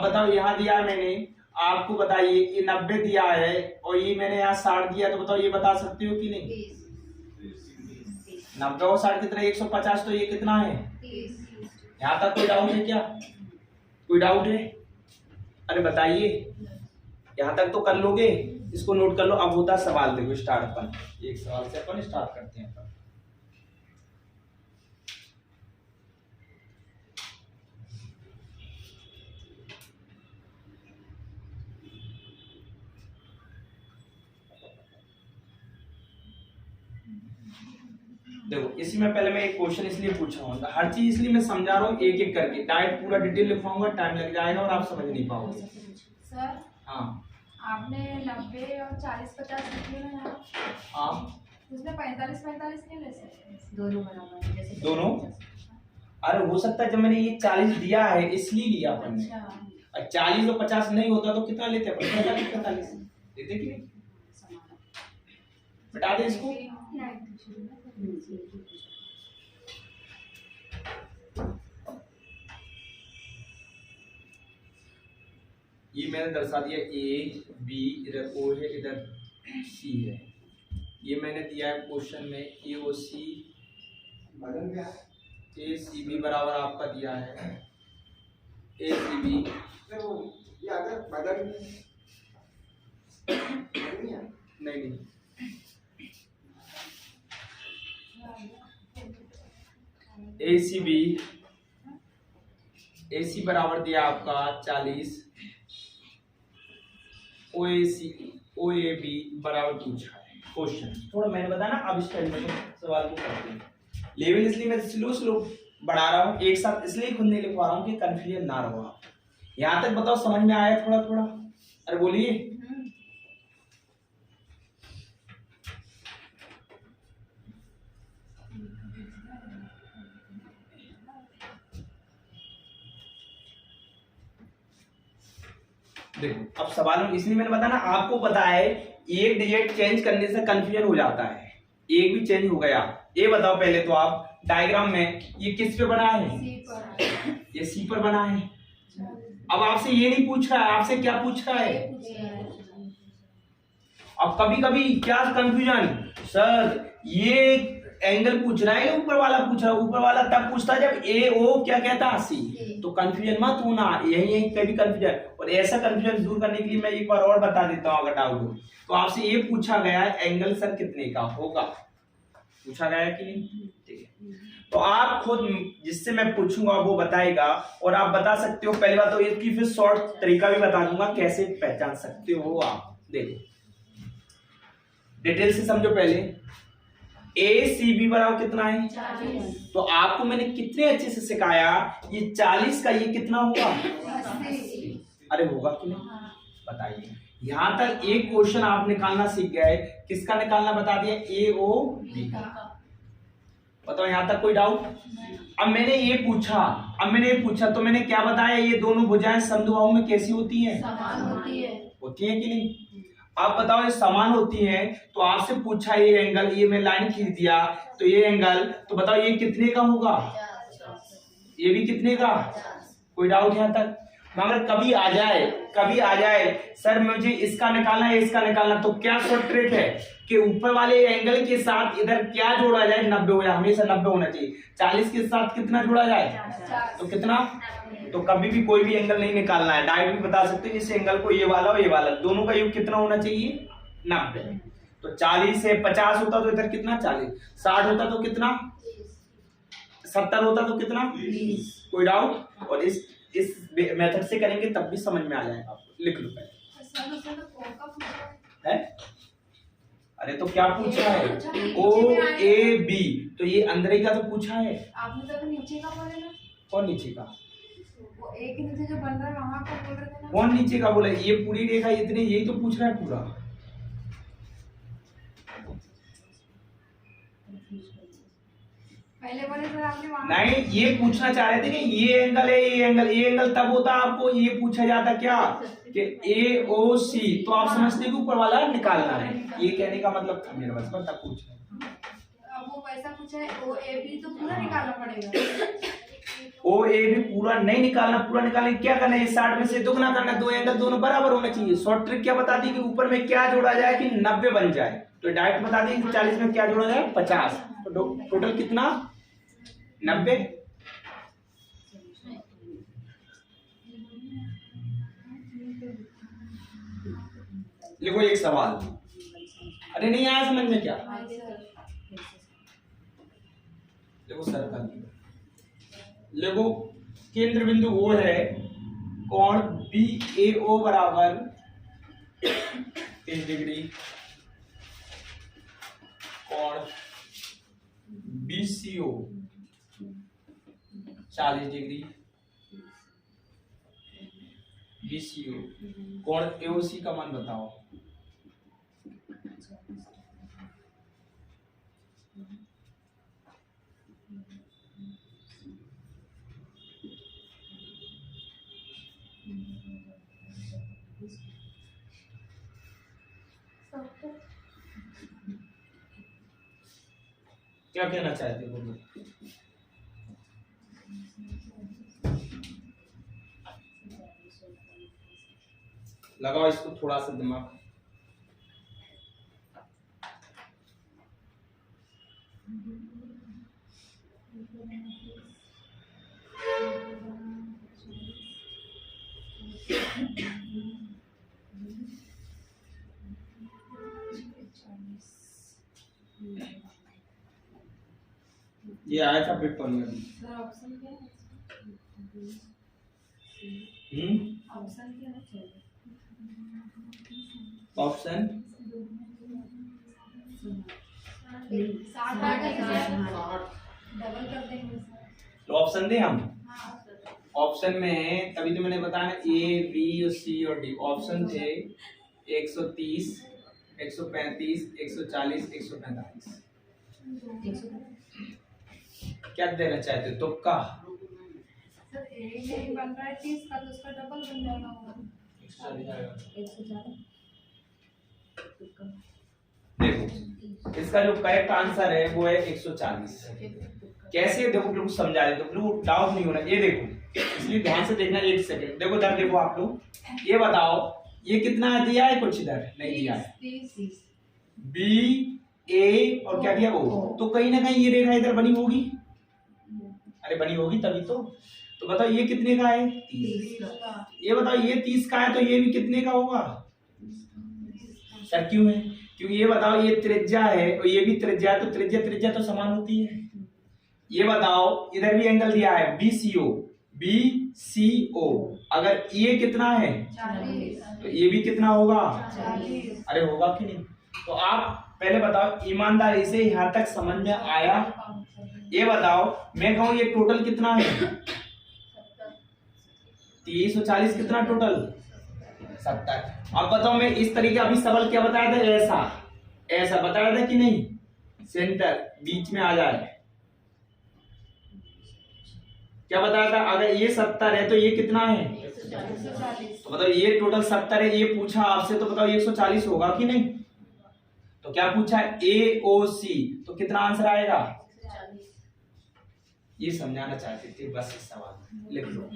बताओ यहाँ दिया है मैंने, आपको बताइए ये 90 दिया है और ये मैंने यहाँ 60 दिया, तो बताओ ये बता सकते हो कि नहीं? 90 और 60 कितना? 150। तो ये कितना है? यहाँ तक कोई डाउट है क्या? कोई डाउट है? अरे बताइए, यहाँ तक तो कर लोगे, इसको नोट कर लो। अब होता सवाल, देखो स्टार्ट अपन एक सवाल से अपन स्टार्ट करते हैं। अपन देखो इसी में पहले मैं एक क्वेश्चन इसलिए पूछा हूँ, हर चीज इसलिए मैं समझा रहा हूँ एक एक करके, डायरेक्ट पूरा डिटेल लिखवाऊंगा टाइम लग जाएगा और आप समझ नहीं पाओगे। सर हाँ आपने 90 और 40-50 लिखे हैं यहाँ, हाँ उसमें 45-45 नहीं ले सकते? दोनों बराबर है जैसे दोनों? अरे हो सकता है जब मैंने ये 40 दिया है इसलिए लिया अपन ने। अच्छा 40 और 50 नहीं होता तो कितना लेते अपन? 45 लेते कि नहीं? बता दे इसको। ये मैंने दर्शा दिया, ए बी इधर ओ है, इधर सी है। ये मैंने दिया है क्वेश्चन में ए ओ सी, ए सी बी बराबर आपका दिया है ए सी बी। नहीं नहीं, ए सी बी, ए सी बराबर दिया आपका 40, ओ ए सी ओ ए बी बराबर पूछा है क्वेश्चन। थोड़ा मैंने बताया ना, अब इस टाइम में सवाल को करते हैं। लेवल इसलिए मैं स्लो स्लो बढ़ा रहा हूँ, एक साथ इसलिए खुद नहीं लिखवा रहा हूँ कि कंफ्यूजन ना रहो आप। यहाँ तक बताओ समझ में आया थोड़ा थोड़ा? अरे बोलिए। देखो अब सवाल में इसलिए मैंने बताया ना, आपको पता है एक डिजिट चेंज करने से कंफ्यूजन हो जाता है, एक भी चेंज हो गया। ये बताओ पहले तो आप डायग्राम में ये किस पे बना है? ये सी पर बना है। अब आपसे ये नहीं पूछ रहा है, आपसे क्या पूछ रहा है? अब कभी कभी क्या कंफ्यूजन, सर ये एंगल पूछ रहा है ऊपर वाला पूछ रहा है? ऊपर वाला तब पूछता है जब ए ओ क्या कहता सी। तो कंफ्यूजन मत होना, यही पे भी कंफ्यूजन। और ऐसा कंफ्यूजन दूर करने के लिए मैं एक बार और बता देता हूँ अगर डाउट हो तो। आपसे ये पूछा गया है एंगल सर कितने का होगा, पूछा गया कि नहीं? ठीक है, तो आप खुद जिससे मैं पूछूंगा वो बताएगा और आप बता सकते हो। पहली बात तो इसकी फिर शॉर्ट तरीका भी बता दूंगा कैसे पहचान सकते हो आप। देखो डिटेल से समझो पहले। ए सी बी बराबर कितना है? 40। तो आपको मैंने कितने अच्छे से सिखाया, ये 40 का ये कितना होगा? 80। अरे होगा कि नहीं बताइए। यहां तक एक क्वेश्चन आप निकालना सीख गए, किसका निकालना बता दिया? ए ओ बी का। बताओ यहां तक कोई डाउट? अब मैंने ये पूछा तो मैंने क्या बताया? ये दोनों भुजाएं समद्विबाहु में कैसी होती हैं? समान होती है। होती है कि नहीं? आप बताओ ये समान होती हैं तो आपसे पूछा ये एंगल, ये मैं लाइन खींच दिया तो ये एंगल, तो बताओ ये कितने का होगा? ये भी कितने का? कोई डाउट यहाँ तक? मगर कभी आ जाए सर मुझे इसका निकालना है इसका निकालना, तो क्या शॉर्ट ट्रिक है कि ऊपर वाले एंगल के साथ इधर क्या जोड़ा जाए? 90 हो जाए, हमेशा 90 होना चाहिए। 40 के साथ कितना जोड़ा जाए? तो कितना? तो कभी भी कोई भी एंगल नहीं निकालना है, डायरेक्ट भी बता सकते हैं इस एंगल को ये वाला और ये वाला दोनों का योग कितना होना चाहिए? 90। तो 40 से 50 होता तो इधर कितना? 40। 60 होता तो कितना? 70 होता तो कितना? 20। कोई डाउट? और इस मेथड से करेंगे तब भी समझ में आ जाएगा आपको। लिख लो पहले है। अरे तो क्या पूछा है? ओ ए बी, तो ये अंदर का तो पूछा है। आपने तो नीचे का बोले ना? कौन नीचे का? वो एक नीचे जो बन रहा है वहां का बोल रहे थे ना? कौन नीचे का बोला? ये पूरी रेखा इतनी, यही तो पूछ रहा है पूरा। पहले बोले सर आपने वहां नहीं, ये पूछना चाह रहे थे कि ये एंगल है, ये एंगल तब होता आपको ये पूछा जाता क्या कि ए ओ सी, तो आप समझते कि ऊपर वाला निकालना है। ये कहने का मतलब था मेरे बस तब पूछ रहे। अब वो वैसा पूछा है ओ ए बी तो पूरा निकालना पड़ेगा। ओ ए भी पूरा नहीं निकालना, पूरा निकालने क्या करना है, 60 में से दुगना करना, दो एंगल दोनों बराबर होना चाहिए। शॉर्ट ट्रिक क्या बताती है कि ऊपर में क्या जोड़ा जाए कि 90 बन जाए, तो डायरेक्ट बता दी कि 40 में क्या जोड़ा जाए 50, तो टोटल कितना 90। लिखो एक सवाल, अरे नहीं आया समझ में क्या, देखो सर्कल, देखो केंद्र बिंदु वो है, कोण BAO बराबर 30 डिग्री, कोण BCO 40 डिग्री, BCO कोण AOC का मान बताओ। क्या कहना चाहते हो बोलो। लगाओ इसको थोड़ा सा दिमाग। ये आया था पेपर में भी। सर ऑप्शन क्या है? ऑप्शन क्या है? ऑप्शन डबल कर देंगे सर। तो ऑप्शन दे हम, ऑप्शन में तभी तो मैंने बताया A B और C और D ऑप्शन थे 130 135 140 145। क्या देना चाहते हो, तुक्का? सर एक नहीं बन रहा है 30 का, तो उसका डबल बन जाएगा होगा। देखो इसका जो करेक्ट आंसर है वो है 140। कैसे देखो बिल्कुल समझा दे, तो बिल्कुल डाउट नहीं होना। ये देखो इसलिए ध्यान से देखना, एक सेकंड देखो इधर देखो आप लोग, ये बताओ ये कितना दिया है, कुछ इधर नहीं दिया है, B A और क्या दिया O, तो कहीं ना कहीं ये रेखा इधर बनी होगी, अरे बनी होगी तभी तो बताओ ये कितने का है 30 का। ये बताओ ये 30 का है तो ये भी कितने का होगा सर, क्यों है, क्योंकि ये बताओ ये त्रिज्या है और ये भी त्रिज्या है, तो त्रिज्या त्रिज्या तो समान होती है। ये बताओ इधर भी एंगल दिया है BCO, अगर ये कितना है 40, तो ये भी कितना होगा 40। अरे होगा कि नहीं। तो आप पहले बताओ ईमानदारी से यहाँ तक समझ में आया। ये बताओ मैं कहूँ ये टोटल कितना है 30 और 40 कितना टोटल 70। अब बताओ मैं इस तरीके अभी सवाल क्या बताया था, ऐसा ऐसा बताया था कि नहीं, सेंटर बीच में आ जाए, क्या बताया था, अगर ये 70 है तो ये कितना है 140। तो बताओ ये टोटल 70 है, ये पूछा आपसे तो बताओ 140 होगा कि नहीं। तो क्या पूछा AOC, तो कितना आंसर आएगा, ये समझाना चाहते थे बस इस सवाल में, लिख लो।